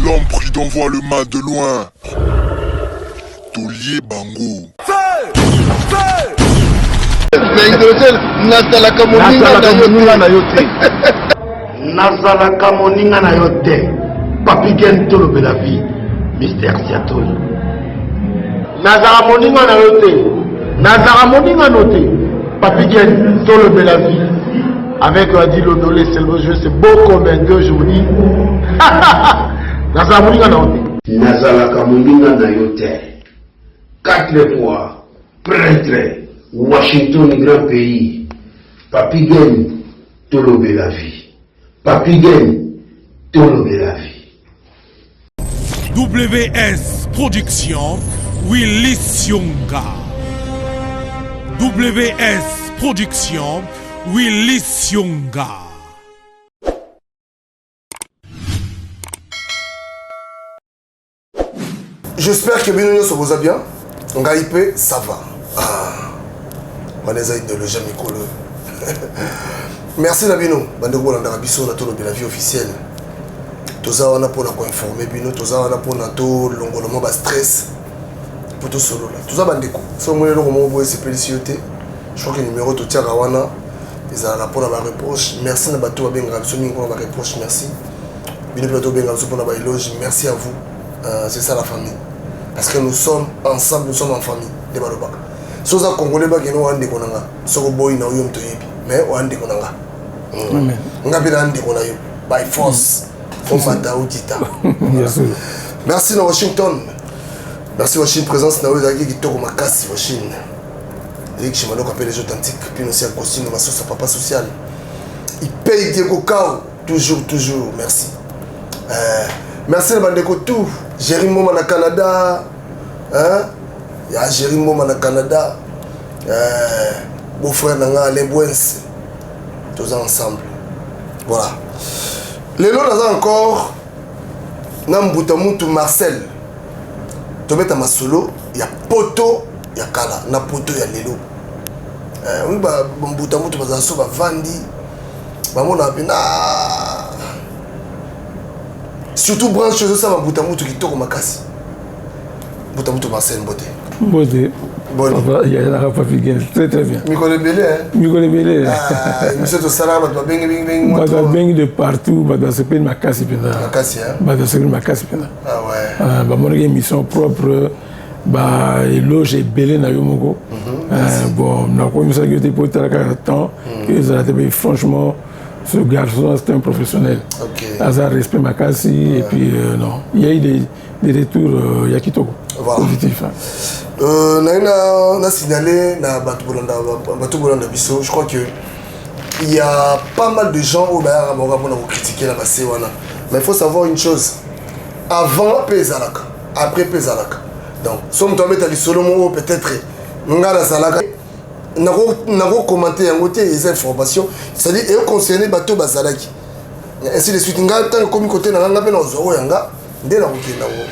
L'homme prudent voit le mal de loin. Tolier Bango. Nazalaka moninga na yote. Papi Gen tolo de la vie. Mystère Siatoli. Nazara moninga na yote. Nazara moninga noté. Papi Gen tolo de la vie. Avec Adi Lodolé, c'est le jeu, c'est beau comme un gueux, je vous dis. Nazara moninga na yote. Nazalaka moninga na yote. 4 fois prêtre. Washington, grand pays. Papi Gen tolo de la vie. Papi Gen tolo de la vie. WS Production, Willy Sionga. WS Production, Willy Sionga. J'espère que Bino se vous a bien. Ngaïpe, ça va. On est de le jamais collé. Merci Nabino. Bandego na Rabiso na tolo de la vie officielle. Toza wana pona ko informer bino, toza wana pona to longoloma ba stress. Pour tout solo là. Toza bandeko. So mo lelo mo boye se pélicité. Je crois que le numéro to tiara wana ils a pona ba reproche. Merci na bato ba benga biso mingi pona ba reproche, merci. Bino plateau benga biso pona ba éloge, merci à vous. C'est ça la famille. Parce que nous sommes ensemble, nous sommes en famille. De Baloba. Soza Congolais ba keno ande konanga. Soko boy na yo mto yebi. Mais o ande konanga. Amen. Ngabira ande konayo by force. Merci na Washington. Merci Washington présence na Ozaki qui toko makasi Washington. Et que je m'en appelle les authentiques puis aussi un costume ma sauce papa social. Il paye Diego Kao toujours merci. Merci le bandeko tout. Jérémy Moma na Canada. Hein? Ya Jérémy Moma na Canada. Beau frère nanga les Bouens. Tous ensemble. Voilà. Les noms là encore, Namboutamutu Marcel. Tu mets ma solo, il y a Poto, il y a Kala, na Poto, il y a Lelo. Oui, bah, Namboutamutu Bazaso, bah, Vandi, bah, mon abina. Surtout branche chez eux, ça, Namboutamutu qui tourne ma casse. Namboutamutu Marcel, beauté. Beauté. Il y a la Papi Gen, très bien. Micole Belé, hein? Micole Belé. Monsieur Tossala, bah, bing. Bah, de partout, bah, se paye ma casse, ma casse, hein? Bah, se paye ma casse, ah ouais. Bah, mon émission propre, bah, éloge et belé na yomoko. Bon, on a connu ça qui était pour temps, que franchement, ce garçon, c'était un professionnel. Ok. Hasard, respect ma casse, et puis, non. Il y a eu des retours, Yakitoko. Voilà. Positif. On a signalé na Batou Bolanda Bisso, je crois que il y a pas mal de gens au Bayard Amora pour critiquer la passée. Mais il faut savoir une chose. Avant Pézalaka, après Pézalaka. Donc, si on doit mettre les solo peut-être, on a la Zalaka. On a commenté un côté les informations. C'est-à-dire, ils ont concerné Bateau Bazalaki. Ainsi de suite, on a comme côté dans la peine aux Zoro Yanga.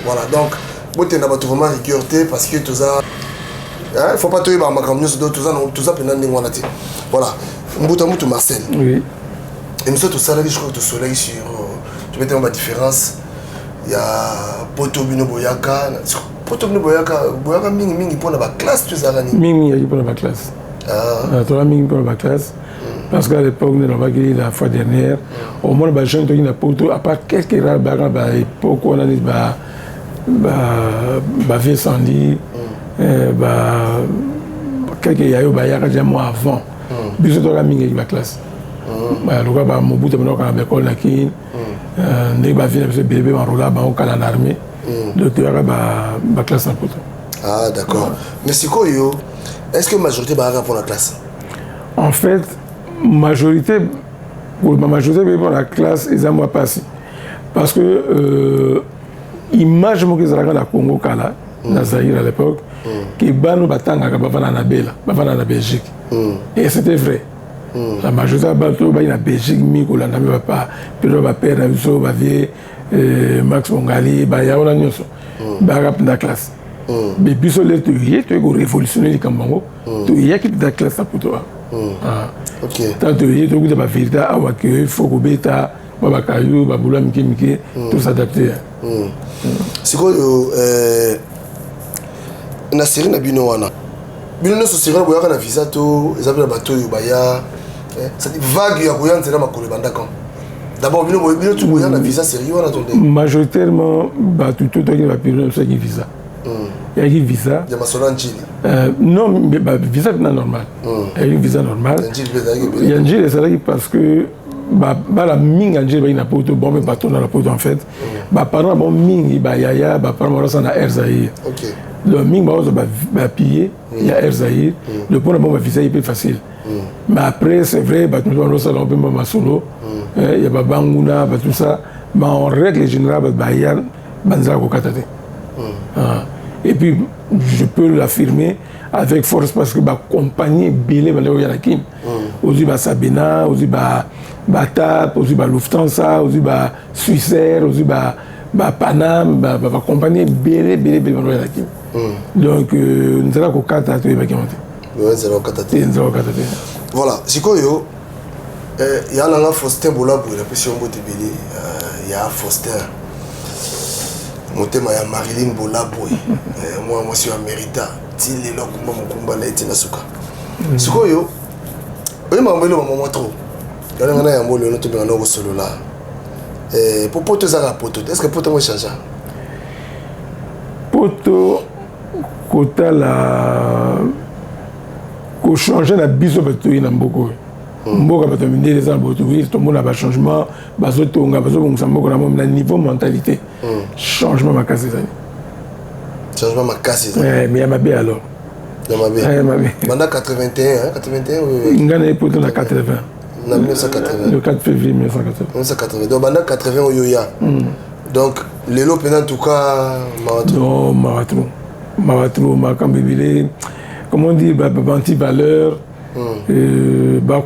Voilà, donc. Bon, tu as vraiment rigueur parce que tout ça. Il ne faut pas te dire que tout ça, voilà. Mboutamoutou Marcel. Oui. Et nous sommes tous salariés, je crois que tu soleil sur. Tu mets ma différence. Il y a Poto Bino Boyaka. Poto Bino Boyaka, Boyaka Mingi pour la classe, tu sais. Mingi pour la classe. Tu as Mingi pour la classe. Parce qu'à l'époque, nous avons gagné la fois dernière. Au moins, les gens qui ont Poto, à part quelques rares bagarres, on a dit. Vieux Sandy, quelques yayo déjà moi avant. Bisous de la mingi de la classe. Le gars va mon bout de mon école là qui n'est pas venu bébé en roula au canal armé. Donc tu as ma classe en poto. Ah d'accord. Mais c'est quoi yo? Est-ce que majorité va pour la classe? En fait, majorité pour la classe ils ont moi passé parce que image que ça la Congo kala na Zaïre à l'époque que banu batanga bavana na Bela bavana na Belgique et c'était vrai la majorité bato ba na Belgique mi ko la na papa pero ba père na biso ba vie Max Mongali ba ya ona nyoso ba rap na classe mais biso le tu go révolutionner les kambango tu y a qui ta classe pour toi ok tant tu y to ba vérité awa que faut ko beta bakayou babula mike tout s'adapter. Sikoyo na série na bino wana bino no série na boyaka na visa to ezabela bato yo baya cette vague ya koya nzela makolo bandaka. D'abord bino tu boya na visa série wana tonde majoritairement bato tout qui va payer ça qui visa. Il y a une visa. Non, mais visa est normal. Il y a une visa normale. Il y a une visa parce que la ming en Gilles n'a pas de bon mais pas dans la peau en fait. Pendant bon ming il y a pendant ça na Erzaïr. Le ming va piller il y a Erzaïr. Le point bon visa est plus facile. Mais après c'est vrai bah nous on ça on peut même solo. Il y a Banguna tout ça. Mais en règle générale bah il y a banza ko katate. Et puis, je peux l'affirmer avec force parce que la compagnie Belé, aussi Sabena, aussi TAP, aussi Lufthansa, aussi Swissair, aussi Panam, la compagnie Belé, donc, nous allons voilà, c'est quoi yo? Il y a un Faustin Bolabou, il y a Faustin. Motema ya Marilyn Bolabou moi je suis amérita ti lelo kumba mukumba na etina suka sikoyo oyo mambelo maman trop yana ngana ya mbolo no tobanga no solo la poto za poto est-ce que poto mo changer poto kota la ko changer na biso bato ina mboko mboka bato mindele za boto oui tout le monde a pas changement bazo tonga bazo bongsa mboko na mon niveau mentalité changement makasi ça changement makasi ça mais il y a ma bien alors il y a ma bien pendant 81 ngana est pour la 80 na 1980 le 4 février 1980 donc pendant 80 oyoya donc lelo pendant en tout cas maratro makambibile comment dire anti valeur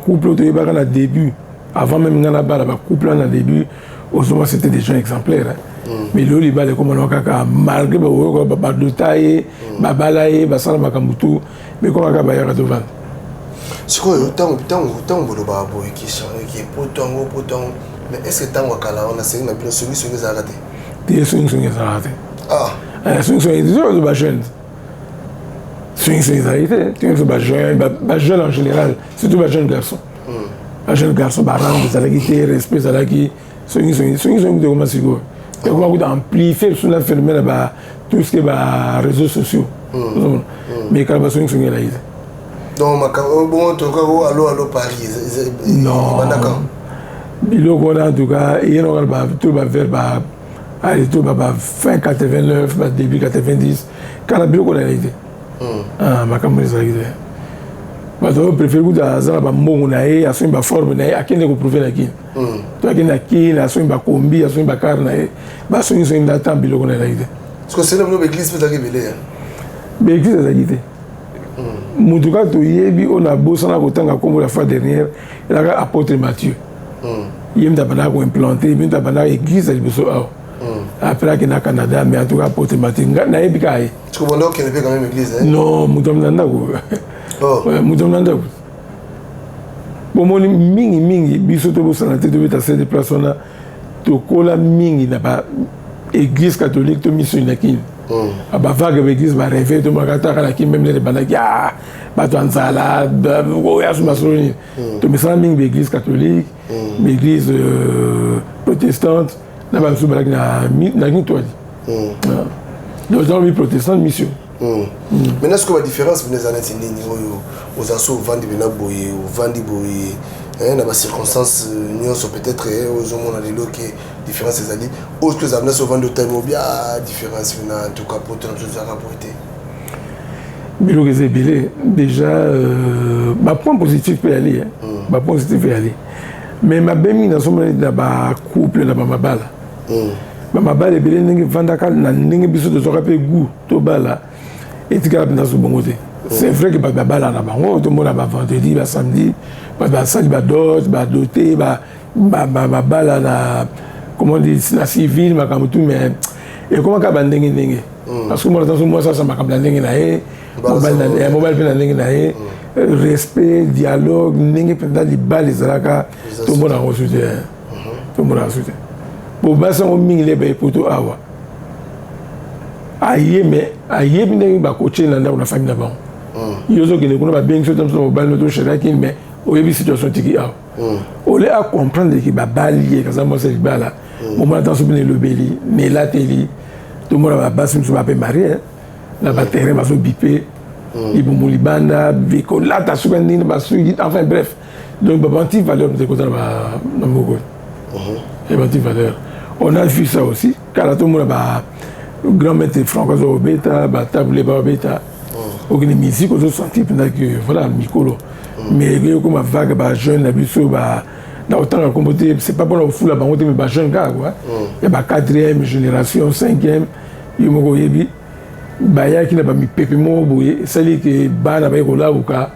couple au début avant même dans la couple en début au c'était des gens exemplaires mais le liba les comme malgré de taille babalaye basala makamutu mais comment ka bayaka devant c'est quoi tant bolo babo qui est poton mais est-ce que tant wakala on a c'est une bien celui sur les arrêtés des sur les arrêtés sur les jeunes c'est une solidarité. Tu es un jeune en général, surtout un jeune garçon. Un jeune garçon, respect, c'est une solidarité. Et comment vous amplifiez sur la phénomène tout ce qui est réseaux sociaux. Mais quand vous êtes une solidarité. Donc, bon, tu as allô Paris. Non. Il en tout cas, il y a tout vers fin 89, début 90, quand la bureau a été. Makambo ezalaki bato préféré kuta azala bambongo na ye asombi baforme na ye akende koprouve na kini to akende akini asombi bakombi asombi bakare na ye basongisongi ndata biloko na ezalaki te sikosenga bino baeglise mpe ezalaki ebele baeglise ezalaki te motu kaka toyebi oyo nabosana kotanga nkombo la fois dernière ezalaka apôtre Mathieu ye mta bandaka koimplante ye mta bandaka église ya liboso awa après qu'il na Canada mais en tout cas porte matinga na ebika ye tu comprends qu'il n'est pas quand même église non mutom nanda ko mutom nanda ko bon mingi biso to bosana te to beta cette place on a to kola mingi na ba église catholique to mission na kin aba vague église ba rêver to makata kana kin même les banaki ba to anzala go ya suma soni to misala mingi église catholique église protestante na ba suba na toi donc dans les protestants mission maintenant ce que la différence les années nini aux assos vandi bena boye ou vandi boye na ba circonstances nyonso peut-être aux hommes na lelo que différence ezali autre que ça vient souvent de temps bien différence en tout cas pour tout ça rapporter bilo que c'est déjà ma point positif peut aller ma point positif peut aller mais ma bemi na somo na ba couple na ba mabala mabala ebele ndenge vandaka na ndenge biso tozoka pe goût to bala etikala mpena so bongo te c'est vrai que babala na bango tomona bavendredi basamedi basali badote badote babala na comment dire na civile makambo tu mais ekomaka bandenge parce que mona tanso mwasi asa makambo na ndenge na ye mobali mpe na ndenge na ye respect dialogue ndenge mpenza libala ezalaka tomona yango so te to mo la soute bo ba sa mo mingi le ba poto awa aye bi ndenge ba coacher na ndako na famille na bango yozo ke ne kuna ba bengi soto so ba no to shera kin mais o yebi situation tiki awa o le a comprendre que ba balier kaza mo se bala mo ma dans souvenir le beli mais la télé tout le monde va passer sur ma marié la batterie va se biper il bon libanda viko là ta souvenir ba enfin bref donc ba banti valeur de côté na mogo et banti valeur on a vu ça aussi car tout le monde ba grand maître François Obeta ba table ba Obeta aucune musique aux sentir pendant que voilà Mikolo mais comme ma vague ba jeune na biso ba dans autant la communauté c'est pas bon au fou la banque mais ba jeune gars quoi il y a ba 4e génération 5e yo moko yebi ba ya ki na ba mi pepe mo boye sali que ba na ba ko la buka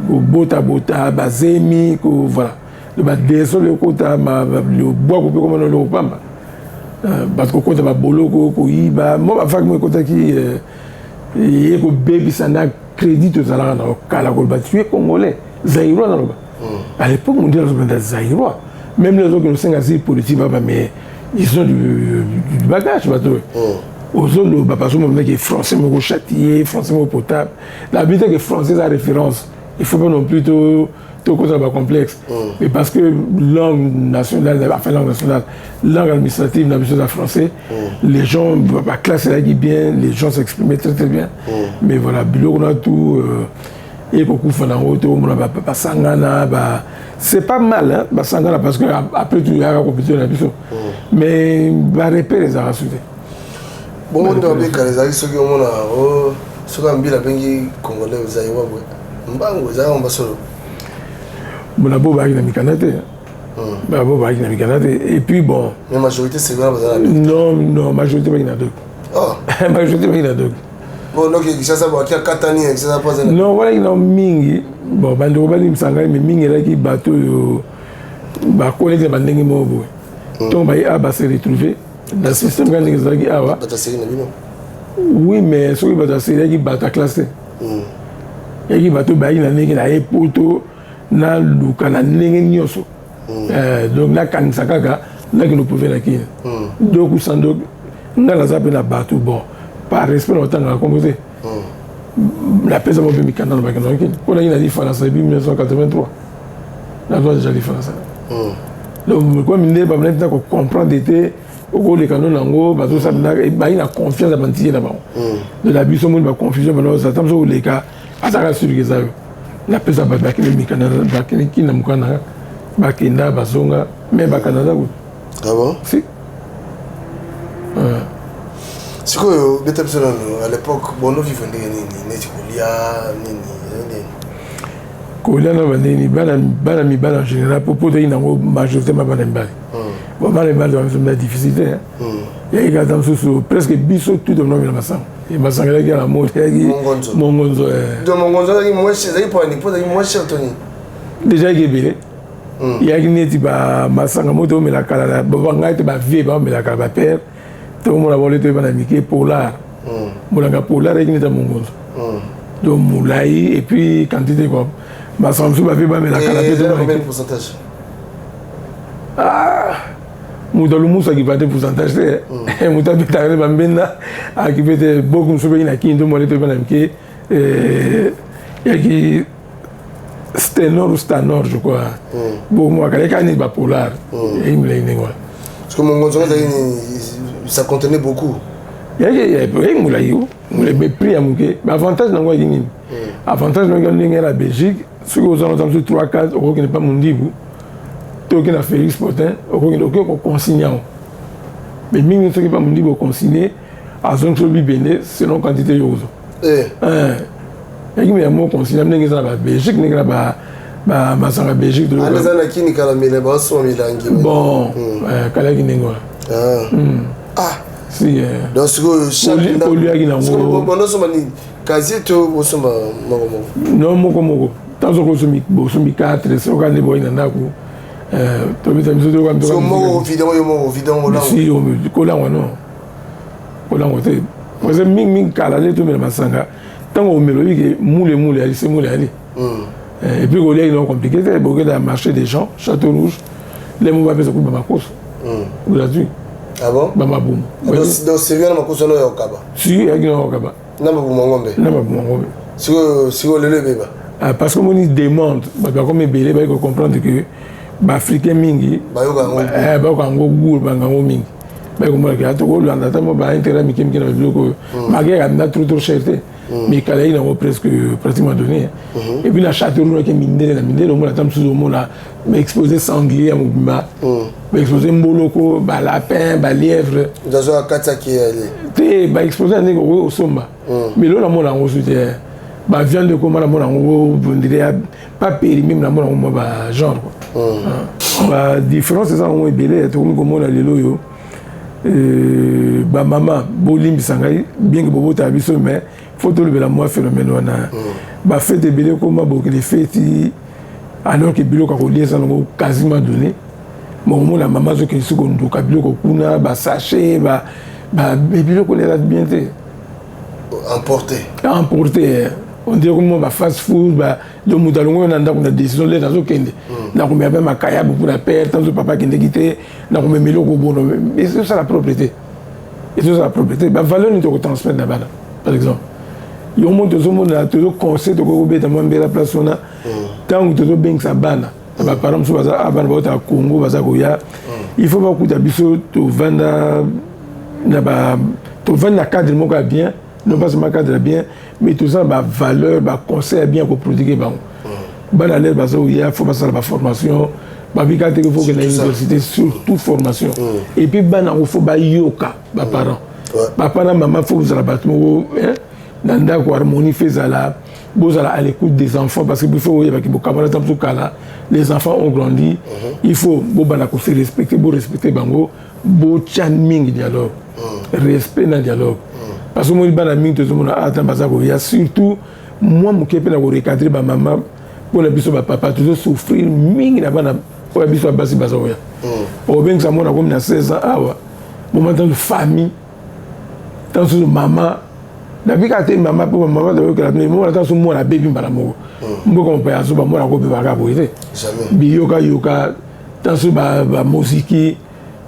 ko bota ba zemi ko voilà le ba désolé ko ta ma le bois ko comme no pamba parce que quand ba boloko ko iba mo ba vague mo ko ta ki et ko baby sana crédit aux allant na kala ko ba tu es congolais zaïrois na à l'époque mondiale des zaïrois même les autres qui nous sont assez politiques mais ils ont du bagage aux autres bah parce que mon mec est français mais châtier français potable la vie que français a référence il faut pas non plus tout complexe mais parce que langue nationale enfin langue administrative n'a besoin de français les gens la classe là qui bien les gens s'exprimaient très bien mais voilà on a tout et beaucoup font en auto on va sangana c'est pas mal hein bah sangana parce que après tu as la compétition la biso mais va repérer les arrachés bon on doit bien les arrachés ceux qui ont ceux qui ont bien la bengi congolais aux aïwa mbango za on va solo bon la boba na mikanate bah boba na mikanate et puis bon mais majorité c'est là non majorité ba na donc majorité ba na donc bon donc ça va qui a katani ça pas non voilà il y a mingi bon bando bali msanga mais mingi là qui bateau ba collègue ba ndenge mo bo donc ba se retrouver dans système quand les zaki awa bata série na bino oui mais so bata série qui bata classé et qui bateau ba ina ndenge na epoto na luka na ndenge nyoso donc na kanisa kaka na que nous pouvons la qui donc sando ngala zape na bateau bon par respect autant à composer la paix m'a mis canal ba kana kin on a une différence depuis 1983 la loi déjà différence donc comme il n'est pas maintenant qu'on comprend d'été au les canons nango ba tout ça ba ina confiance à bantier là-bas de la bus monde ba confusion ba ça tam so les cas ataka sur que ça la paix ba kini mi canal ba kini na mukana ba kinda ba zonga mais ba Canada ah bon si c'est quoi beta personne à l'époque bon nous vivons ni kolia na bandeni bana mi bana en général pour poter une majoritairement bana mbali bon bana mbali c'est difficile il y a des gens presque biso tout de nom la masang et masang là qui a la mode mongonzo de mongonzo qui moi c'est pour moi cher Tony déjà qui belé il y a qui n'est pas masang moto mais la kala ba ngai ba vie ba mais la kala ba père tout le monde a volé tout bana miki polar molanga polar et qui n'est pas mongonzo donc moulai et puis quantité quoi ma samsu ba vie ba mais la kala combien de pourcentage Moudalou Moussa qui va des pourcentages, Mouta Bitare Bambena, qui fait beaucoup de choses, qui ont demandé de Banamke, qui c'était nord ou c'était nord, je crois. Bon, moi, quand il y a polar, il me l'a dit. Parce que mon conjoint, ça contenait beaucoup. Il y a des prix à Mouké. L'avantage, l'avantage, c'est la Belgique, ceux qui ont 3-4 euros qui n'est pas mon dibou. Tout qui a fait exporter, aucun consignant. Mais même ceux qui pas mon dit consigner, à zone sur Bibéné, selon quantité de choses. Et qui m'a mot consigné, n'est-ce pas Belgique, n'est-ce pas ma Belgique. Ah, les années qui n'y a mais les bas sont milangés. Bon, Kalaki n'est ah, si. Donc ce que chaque pollué qui n'a pas. Bon, nous sommes quasi tout au sommet. Non, moko. Tant que nous sommes 4, c'est au cas de boire dans so mo vidéo là si on kola non te parce que ming kala le to me masanga tant on mélodie que moule ali et puis il est compliqué c'est beaucoup de marché des gens Château Rouge les mots va se couper ma course gratuit. Ah bon? Bama boum. Donc c'est bien ma course no yokaba. Si il y a okaba. Na ba boum ngombe. Na ba boum ngombe. Si le beba. Parce que mon demande ba comme belé ba ko comprendre que ba africain mingi ba yo gango ba ko ngo gour ba ngo mingi. Ba ko mo ka to ko landa ta mo ba intérêt mi kim ki na biloko. Ma guerre na trop cherté. Mais quand il a presque pratiquement donné. Et puis la château qui mine la mine, on a tant sous au là, mais exposé sanglier à Moubima, mais exposé moloko, ba lapin, ba lièvre. Dans un kata qui est ba exposé un négro au somba. Mais là la mona on soutient. Ba viande de comment la mona on vendrait pas périmé la mona on ba genre quoi. Ba différence c'est ça on est belé tout comme on a les loyo. Ba maman bolim sangai bien que bobo tabiso mais faut tout le moi phénomène on a ba fait des bilets comme beaucoup les fêtes alors que biloko ko lié ça non quasiment donné mon la maman zo que secondo ka biloko kuna ba sachet ba biloko les a bien été emporté on dit comme ba fast food ba le mutalongo na ndako na décision les dans okende na ko mbe ma kaya pour la perte tant papa qui ndé quitté na ko mbe loko bono mais c'est ça la propriété et c'est ça la propriété ba valeur ni to transmettre là-bas par exemple il y a un monde tout le conseil de Gobé dans la place on a tant que tout bien ça bana par exemple sur bazar abana au Congo bazar goya il faut beaucoup d'habitude to vendre na ba to vendre cadre mo bien non pas seulement cadre bien mais tout ça ba valeur ba conseil bien pour produire ba bana les bazar goya faut passer la formation ba bi ka te faut que l'université surtout formation et puis bana faut ba yoka ba parents maman faut vous la bâtiment nanda ko harmonie faisala bozala à l'écoute des enfants parce que il faut que les camarades dans tout cas là les enfants ont grandi il faut bobana ko faire respecter bango bo chanming dialogue respect dans dialogue parce que moi bana ming tout le monde attend bazako il y a surtout moi mo kepe na ko recadrer ba maman pour la biso ba papa toujours souffrir ming na bana pour la biso basi bazako ya o ben ça mona comme na 16 ans awa moment de famille tant sur maman depuis que maman pour maman de que la moi attends sur moi la bébé para moi moi comme pas sur moi la ko be baka boité jamais biyoka yoka tant sur ba musique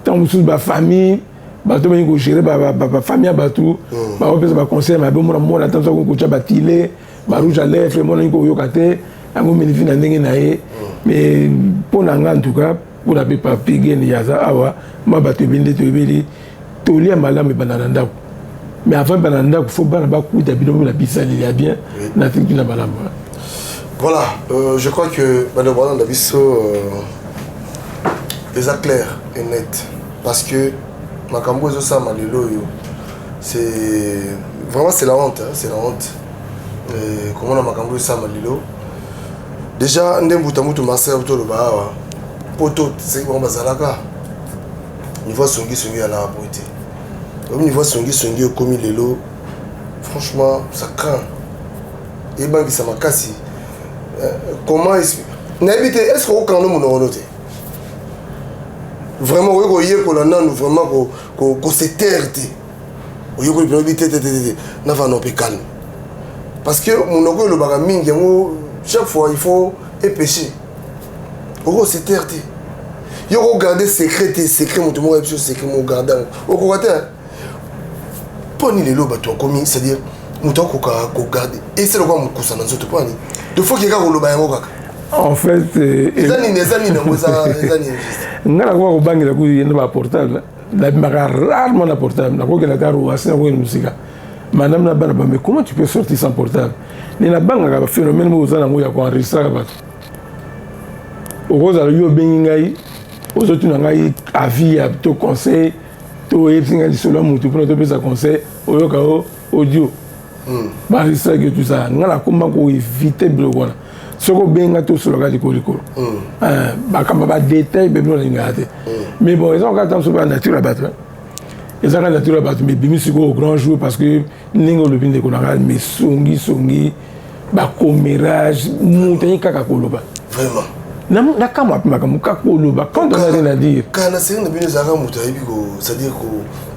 tant sur ba famille ba to ben ko gérer ba famille ba tout ba on peut ba conseil ma be moi attends sur ko ba tilé ba rouge à lèvres moi ko yoka te ngo menifi na ndenge na ye mais pour nanga en tout cas pour la pas piguer ni yaza awa ma ba te binde to beli to lia malamu bananda. Mais avant Bananda, il faut bien avoir coup d'habitude la pizza il y a bien la technique de Bananda. Voilà, je crois que Bananda est clair et net parce que Makambo ça malilo c'est vraiment c'est la honte hein, c'est la honte. Comment on a Makambo ça malilo déjà ndembuta mutu Marcel to le ba poto c'est bon bazalaka il faut songi à la beauté. Au niveau songi au commis les lots, franchement, ça craint. Et bien, ça m'a cassé. Comment est-ce qu'on a mon noté? Vraiment, oui, qu'on a vraiment qu'on s'est terté. Oui, qu'on a n'a pas non calme. Parce que mon ogo le bagaming, chaque fois il faut épêcher. On s'est terté. Il faut garder secret, mon tout le monde secret, mon gardien. Au courant. Poni les lobes toi comme c'est-à-dire muto ko garder et c'est le quoi mon cousin dans autre point de faut qu'il y a ko loba yango kaka en fait les ngo ça ngala ko bangira ku yenda ba portable la maka rarement la portable na ko que la taro asina ko musique madame na bana mais comment tu peux sortir sans portable ni na banga ka phénomène mo za na ngo ya ko enregistrer ba au rose yo bengai aux autres ngai avis à to conseil to epsinga lisolo mutu pour te pesa conseil oyoka audio ba risque que tout ça ngala komba ko éviter bloquer soko benga to solo ka dikoliko ba kama ba détail be no ngate mais bon ils ont quand même sur la nature à battre ils ont la nature à battre mais bimi siko au grand jour parce que ningo le bin de konanga mais songi ba commérage mutu kaka koloba vraiment na kama makamuka koloba quand on a rien à dire kana c'est une bino zaka mutu ayibiko c'est-à-dire ko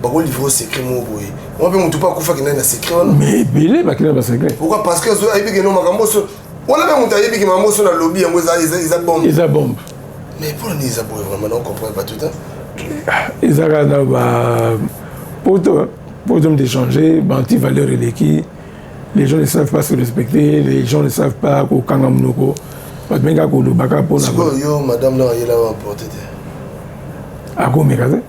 ba ko livre secret mo boye on peut mutu pas kufa kina na secret mais belé ba kina ba secret pourquoi parce que ayibiki no makambo so on a mutu ayibiki makambo so na lobby yango za bombe bombe Mais pour nous, ça pourrait vraiment, on ne comprend pas tout le temps. Ils ont pour d'échanger, anti-valeur et l'équipe. Les gens ne savent pas se respecter, les gens ne savent pas qu'au Kangamunoko. C'est quoi, madame, là, il a emporté. Ago Mekade?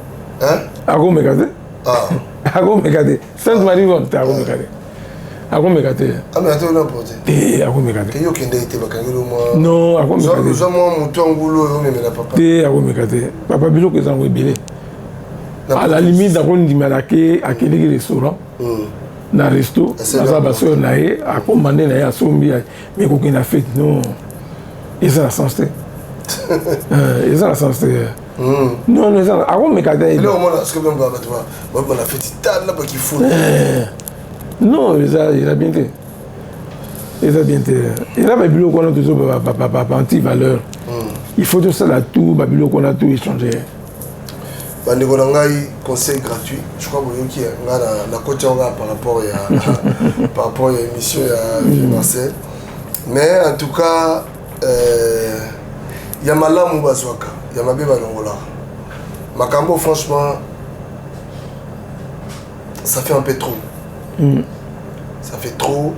Hein? Ago Mekade? Ah. Ago Mekade. Sainte-Marie, t'es Ago Mekade. Ago Mekade. Ah, mais attends, il a emporté. T'es Ago Mekade. T'es qui été moi. Non, Ago Mekade. Nous avons mon tour en boulot, mais la papa. T'es Ago Mekade. Papa Bilo, que ça m'a belé. À la limite, d'abord, on dit à quel restaurant. Dans le resto, on a commandé à Sombi, mais aucun n'a fait. Non. Ils ont la sens. Ils ont la sens. Non, ils ont la Mekade. Là, au moins, ce que tu vois, on a fait une table là qu'il faut. Non, il a bien été. Il a bien été. Il a Babylone qu'on a toujours anti-valeur. Il faut tout ça là, tout, Babylone qu'on a tout échangé. Bandegonangai, conseil gratuit. Je crois que vous avez la côté par rapport à l'émission de Marcel. Mais en tout cas, il y a Malam Moubazouaka, il y a Mabé Balongola. Makambo, franchement, ça fait un peu trop. Ça fait trop.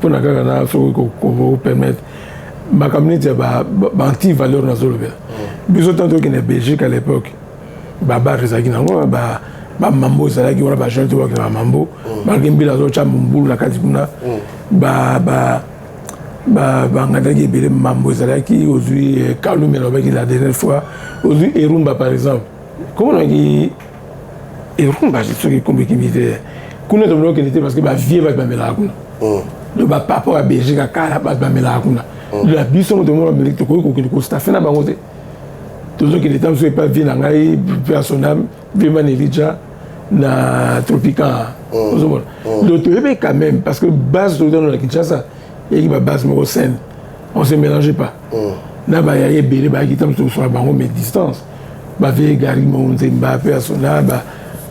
Pour nous permettre. Ma communauté a anti-valeur dans le pays. Bisous tant qu'il y a Belgique à l'époque. Baba Rezaki nango ba mambo zalaki wana ba jeune to ba mambo. Ba ngembila zo cha mbulu na kati kuna. Ba ngadaki bele mambo zalaki aujourd'hui Kalumé la dernière fois. Aujourd'hui Erumba par exemple. Comment on dit Erumba c'est ce qui compliqué. Kuna to bloqué était parce que ba vie va mela kuna. Le ba papa à Belgique à Kala ba mela kuna. La bison de mon Amérique, tu staffé na bangote. Tout ce qui est temps, je pas vu n'angai personnel, vraiment Elija na Tropica. Le tout quand même parce que base de dans la Kinshasa, il y a base mais au sein, on se mélangeait pas. Na ba ya belé ba qui tam sur la bango mais distance. Ba vie Gary Monzemba personnel,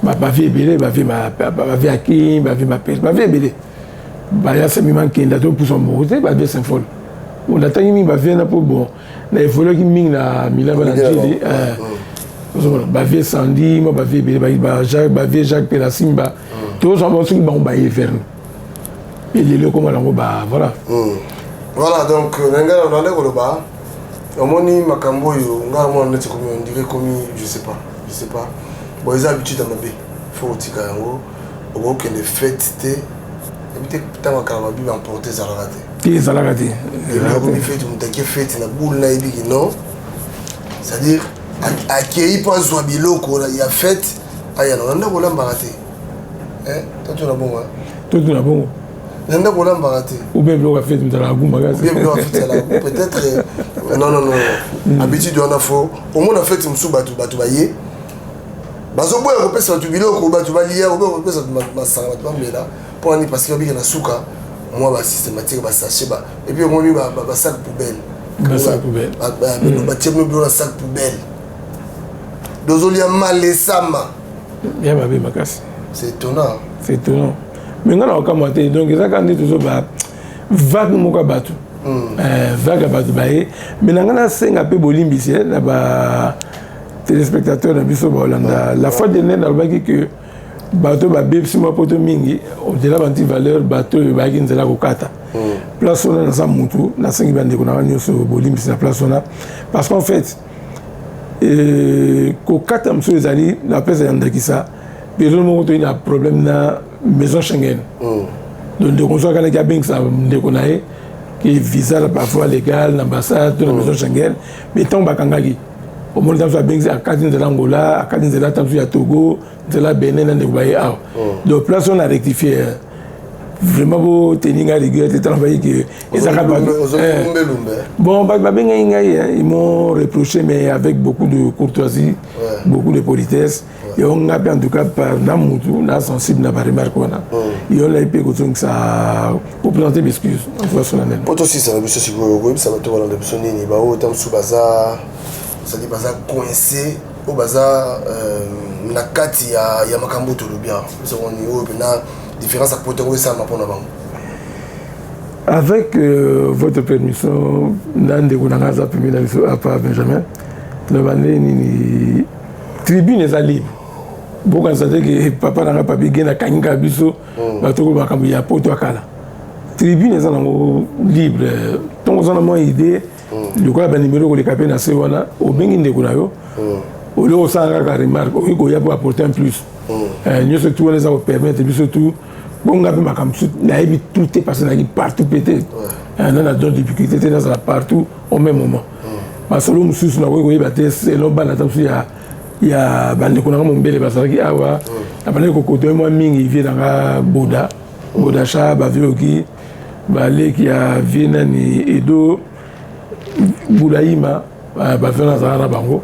ba vie belé, ba vie Akim, ba vie ma pêche, ba vie belé. Ba ya c'est même qui est pour son moté, ba vie Saint-Paul. On a tenu ma vie pour bon. Il faut que ming na Milan Banadjili. Ma vie Sandy, ma vie Jacques Pelasimba. Tous en pensant qu'on va y faire. Et les locaux voilà. Voilà donc on a le bas. Au moins Makambo on dirait comme je sais pas. Bon ils ont habitude à ma vie. Faut aussi au moins que les fêtes étaient et tant que Makambo va emporter ça la Zalagati. C'est-à-dire, accueilli par Zouabiloko, il y a fête, il y a un an de baraté. Toi, tu as bon. Toi, tu as bon. Il y a un an de baraté. Ou bien, il y a fait de la goût, peut-être. Non. Habitude, on a faux. Au moins, on a fait une sous batou baye. Bazobo, on repère sur Tubiloko, batou baye, on repère sur Massara, pour aller parce qu'il y a un souka. Moi, systématique, sachet, et puis on a mis un sac poubelle. Sac poubelle. Un sac poubelle. Dozoli a mal les sama. C'est étonnant. C'est étonnant. Mais on a encore monté, donc ça quand on dit toujours vague moka batu. Vague batu baé. Mais on a 5 peu bolimbisi là téléspectateurs dans biso Hollanda. La fois dernière dans le que bateau ba bib si moi poto mingi au-delà anti valeur bateau ba ki nzela kokata place on a ça mutu na sengi bande ko na nyoso bolimbi na place on a parce qu'en fait kokata mso ezali na place ya ndakisa besoin mo to ina problème na maison Schengen donc de consoir kana ki abeng ça ndeko nae qui visa la parfois légal l'ambassade de la maison Schengen mais tant bakangaki au monde dans benzi à Kadin de l'Angola, à Kadin de la Togo, de la Bénin de Baïa. Donc place on a rectifié. Vraiment beau tenir à rigueur de travailler que bon ils m'ont reproché mais avec beaucoup de courtoisie, beaucoup de politesse. Et on a en tout cas par Namoutou, on sensible na remarque on a. Et on a été comme ça pour planter mes excuses. Pour aussi ça monsieur Sigoro, ça va te voir dans le sonné ni ba autant sous bazar. Ça dit bazar coincé au bazar na kati ya makambo to lobia. Ça on y a différence à poter ça ma pona bango. Avec votre permission, Nandeko Nangaza Pimi Apa Benjamin, la tribune est libre. Beaucoup de que papa n'a pas bien à Kanga Biso, Batoko Bakambuya Poto Akala. Tribune est libre. Tant qu'on a moins idée, le quoi ben numéro que les capés n'a sewana, au Bengin de Kunayo, au lieu sans remarque, il y a pour apporter un plus. Nous se tournons à permettre, et surtout, bon, on a tout est passé partout pété. On a d'autres difficultés partout au même moment. Parce que nous sommes il y a des gens qui sont là. Il y a côté moi mingi vient dans Boda, Boda cha bavioki, balé qui a vient ni Edo, Boulaïma, bavena zara bango.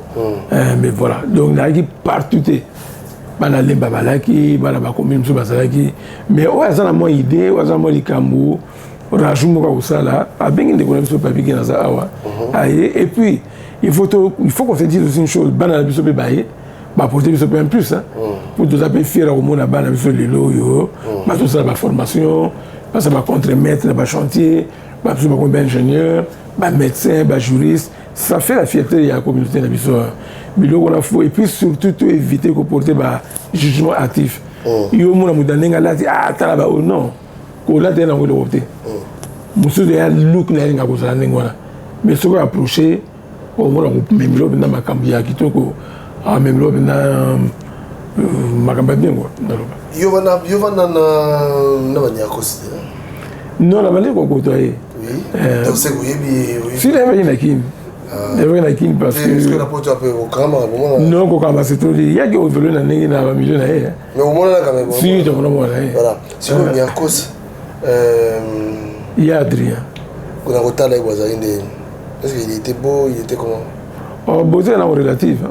Mais voilà, donc il y a qui partout bana lemba balaki bana bakomi mso basalaki mais oza na mo idée oza mo likambu rajumo ka usala abengi ndeko na biso papi ki na za awa aye et puis il faut qu'on se dise aussi une chose bana na biso be baye ba porter biso un plus hein pour tout ça be fier au monde bana biso lelo yo ba tout ça ba formation ba ça ba contre-maître ba chantier ba biso ba comme ingénieur ba médecin ba juriste ça fait la fierté de la communauté na biso et puis surtout éviter de porter un jugement actif. Il y a des gens qui disent non, il y a des gens qui disent qu'il y a des gens qui disent mais si on approche, on va même là, on va cambier qui toko, même là, on va cambier bien quoi. Yovana na banyakos. Non, la manière qu'on côtoie. Oui. Donc c'est que si la manière qui parce que non, quand c'est trop il y a qui ont voulu dans les milieu là. Mais au moins là quand même. Si, voilà. Si vous bien cause il y a Adrien. On a retardé les voisins. Est-ce qu'il était beau, il était comment? Oh, beauté est relative.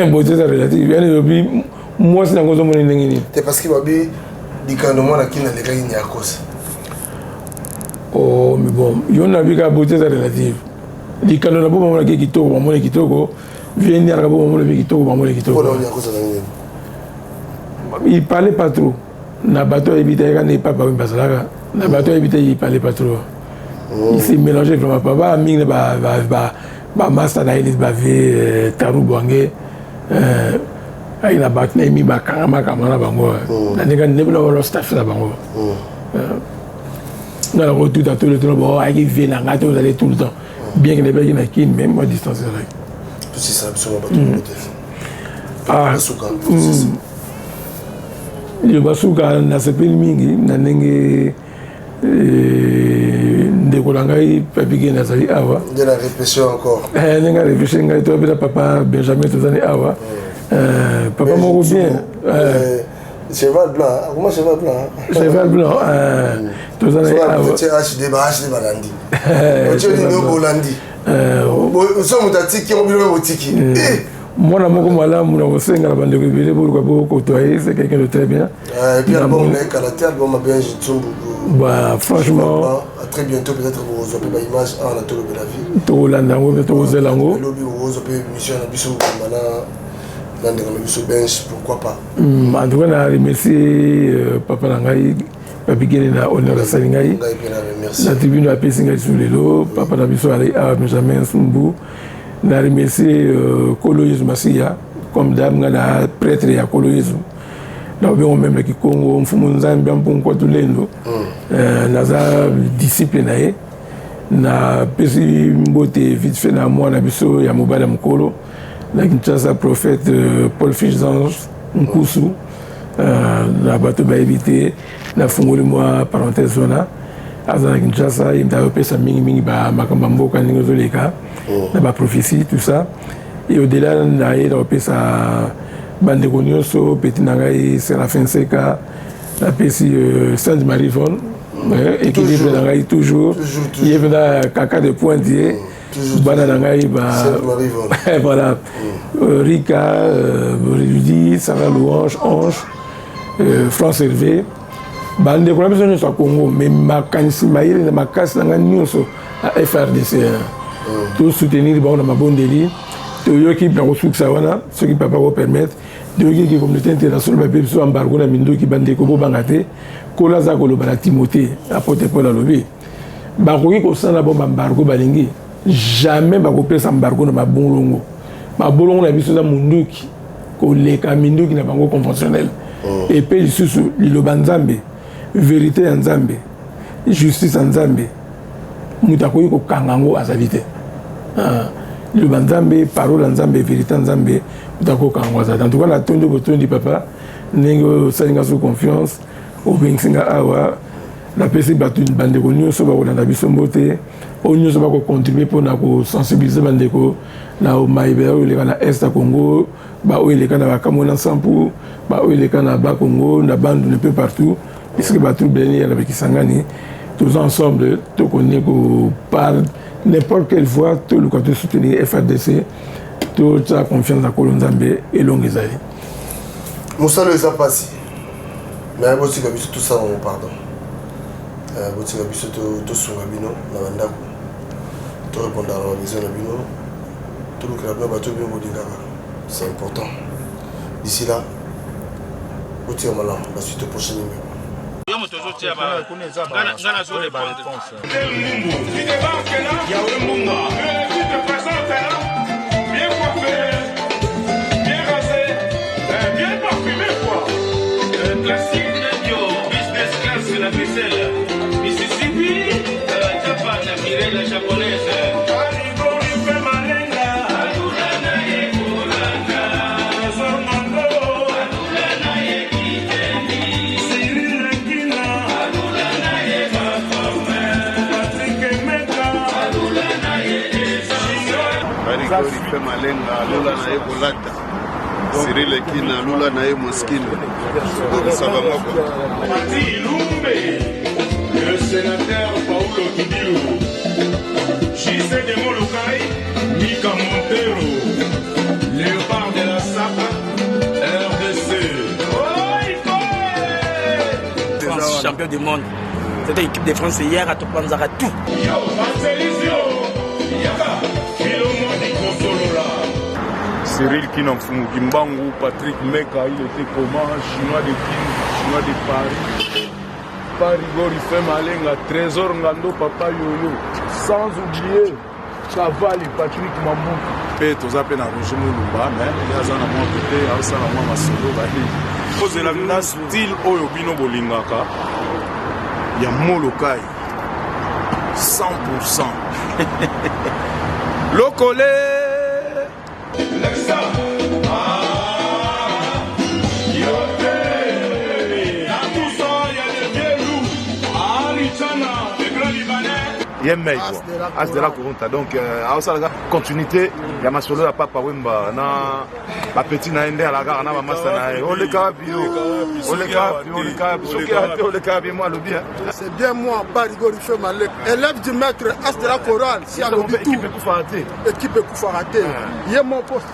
Beauté est relative. Moi c'est dans mon monde. C'est parce qu'il va bien dit quand on a qui n'a les gars il y a cause. Oh, mais bon, il y en a vu que beauté est relative. Les canons n'ont pas qui kitoko, maman kitoko, viennent à la maman kitoko, maman kitoko. Il parlait pas trop. Na bateau évité quand n'est pas par une passerelle. Na bateau évité il parlait pas trop. Il s'est mélangé vraiment pas. Bah mine bah master d'ailleurs il bavait Tarou Bouangé. Il a battu mi bah karama kamana bango. Na n'est pas le staff là bango. Dans la route tout à tout le temps bon il vient là gâteau vous allez tout le temps. Bien que les gens qui même à distance là. Tout ça absolument pas tout. Ah, le basuka na sepeli mingi na ndenge ndeko langai papi na sali awa. De la répétition encore. Nenga réfléchir ngai to bela papa Benjamin tozani awa. Papa moko bien. Cheval blanc, comment cheval blanc? Cheval blanc, tozani awa. C'est HD balandi. Tu dis no bolandi. Nous tati qui ont bien botiki. Moi na moko malamu na kosenga na bandeko ebele pour ko côtoyer, c'est quelqu'un de très bien. Et puis album na kalaté album bien Jitsumbu. Bah franchement à très bientôt peut-être vous aurez pas image en Anatole de la vie. To landango to zelango. Lobby vous aurez mission na biso bana dans des biso bench pourquoi pas. En tout cas na remercier papa nangai papi gene na honneur à salingai. Merci. La tribune a pesi ngai sur lelo papa na biso ali a Benjamin Sumbu. Na remercier Koloïsme Masia comme dame na prêtre ya Koloïsme. Na bien même qui Congo mfumu nzambe mponko tulendo. Naza disciple nae na pesi mbote vite fait na moi na biso ya mobala mkolo na Kinshasa prophète Paul Fichzange Nkusu na bato ba éviter na fungoli moi parenthèse zona azana Kinshasa il m'a pesa mingi ba makamba mboka ningo zoleka na ba prophétie tout ça et au-delà na il a pesa bande konyoso petit nangai Séraphin Seka la pesi Sainte Marie Von équilibre nangai toujours il est venu caca de pointier bana nangai ba voilà Rika Rudy Sarah Louange Ange France Hervé bande ko besoin de Congo mais makanisi maïle na makasi nanga nyonso à FRDC tout soutenir ba na mabondeli to yoki ba ko suksa wana ce qui papa ko permettre de yoki communauté internationale ba biso embargo na mindo ki bande ko bangate ko la za ko lo bana Timothée apôtre Paul alobi bakoki kosala bo bambargo balingi jamais bakopesa mbargo na mabolongo na biso za munduki koleka minduki na bango conventionnel et pe lisusu liloba nzambe vérité ya nzambe justice ya nzambe mutu akoki kokanga ngo azali te liloba nzambe parole ya nzambe vérité ya nzambe mutu akoki kokanga ngo azali te en tout cas natondi botondi papa ndenge osalinga so confiance obengisinga awa napesi bato bandeko nyonso bakolanda biso mbote oyo nyonso bakocontribue mpona kosensibilize bandeko na mayebe oyo eleka na este ya congo baoyo eleka na bakambo na nsampu baoyo eleka na bakongo na bandu ne peu partout puisque batrouble eni yana bakisangani tous ensemble tokoni kopar n'importe quelle fois toluka tosoutenir FARDC totia confiance na kolo nzambe elongo ezali mosala eza mpasi mais botika biso tosala ngo pardon botika biso tosunga bino na bandako torépondre na babesoin na bino tolukela bino bato bino bolingaka c'est important d'ici là botika malamu basuite au prochain numéro Ife Malenga lula na ye bolata Cyril Ekina lula na ye moskine Saba moko Mati Lumbe, le sénateur Paulo Kidilu, J.C. de Molokai, Mika Montero, Léopard de la Sapa, RDC. France, champion du monde. C'était l'équipe de France hier à Topanzara tout. Yo, Marcelisio, Yaka, Kilomo di Kosolola. Cyril Kinamfungu Kimbangu, Patrick Meka, il était comment, Chinois de King, Chinois de Paris, Parigor, Ife Malenga, Trésor Ngando, Papa Yoyo, sans oublier Chavali, Patrick Mamou. Peto Zapen a Roger Moulumba, mais il y a un moment côté, il y a un moment solo, cause de la style Oyo Bino Bolingaka, il y a Molokai, 100%. Locolé. Lexa, Yote, Nakoussa, Yadebelu, Alichana, le grand Libanais. Yemei quoi. As de la Kurunta. Donc, à ça, la continuité, il y a ma solo, la papa Wemba, na la petite naïnde à la gare, na ma sana. On les cabio, on les cabio, on les cabio, on les cabio, moi le bien. C'est bien moi, Parigor, il fait mal. Élève du maître, as de la chorale, si à l'objet tout. Équipe Koufarate. Il y a mon poste,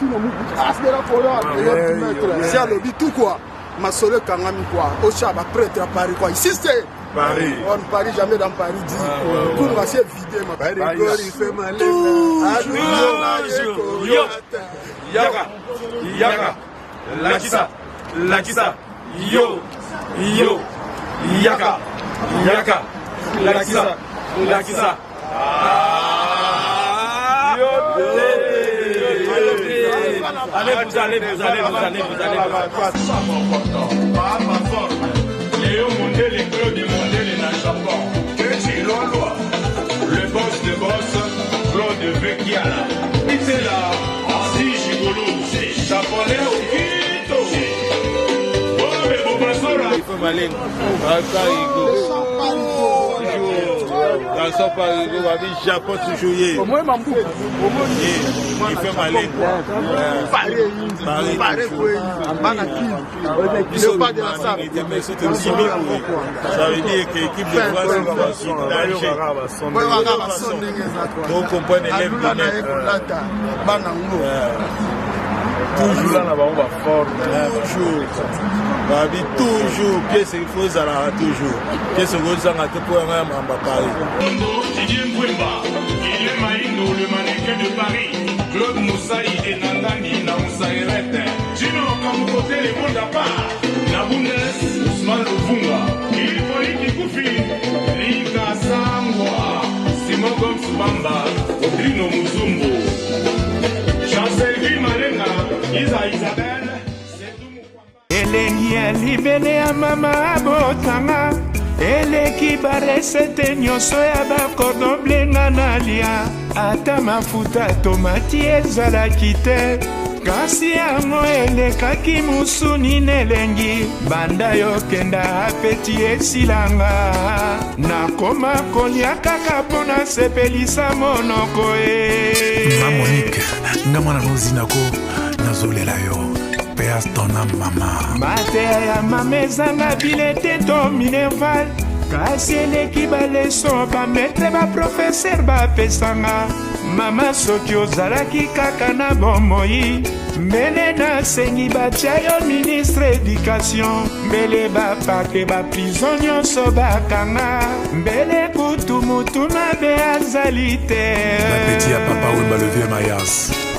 as de la chorale, élève du maître, si à l'objet tout quoi. Ma solo Kangami quoi. Au Chaba, prêtre à Paris quoi. Ici c'est. Paris. On ne parie jamais dans Paris. Dit. Pour moi, c'est vidé, ma Parigor, il fait mal. Yo, Yaka, Yaka, Lakisa, Lakisa, Yo, Yo, Yaka, Yaka, Lakisa, Lakisa. Allez, vous allez. Léo Mondele, Claude Mondele, na Japon. Kechi Lolwa, le boss de boss, Claude Vekiala. Itela, Asi Gigolo, Japonais au Quito. Bobe Bobasora. Il faut m'aller. Dans son Paris, on va dire Japon toujours. Au moins, Mambou. Il fait m'aller. Paris, il n'est pas de la salle. Ça veut dire que l'équipe de France va sur danger. Donc on peut élève toujours là, on va fort. Toujours. Qu'est-ce qu'il faut, ça toujours. Qu'est-ce qu'il faut, ça pour un Paris. Didier Mbouemba, Guillaume Maïno, le mannequin de Paris. Claude Moussaï et Nandani, na Moussaïrette. Gino Kamukote, les mondes à part. Nabounes, Ousmane Luvunga. Il faut y Koufi, Lika Sangwa. Gomes Bamba, Odrino Muzumbo, Chancelvi Malenga, Isabelle, elengi ya libele ya mama abotanga eleki baresete nyonso ya bakordo blenga nalia ata mafuta tomati ezalaki te kasi yango elekaki musuni nelengi banda yokenda apeti esilanga nakoma kolia kaka mpo nasepelisa monoko ma Monique nga mwana nozinako nazolela yo Peyastona mama mateya ya mama ezanga bilete to minerval kasi eleki baleso bametre baprofeser bapesanga mama soki ozalaki kaka na bomoi mbele nasengi batia yo ministre éducation mbele bapake baprizo nyonso bakanga mbele kutu mutu mabe azali te bapeti ya papa wemba le vieux mayas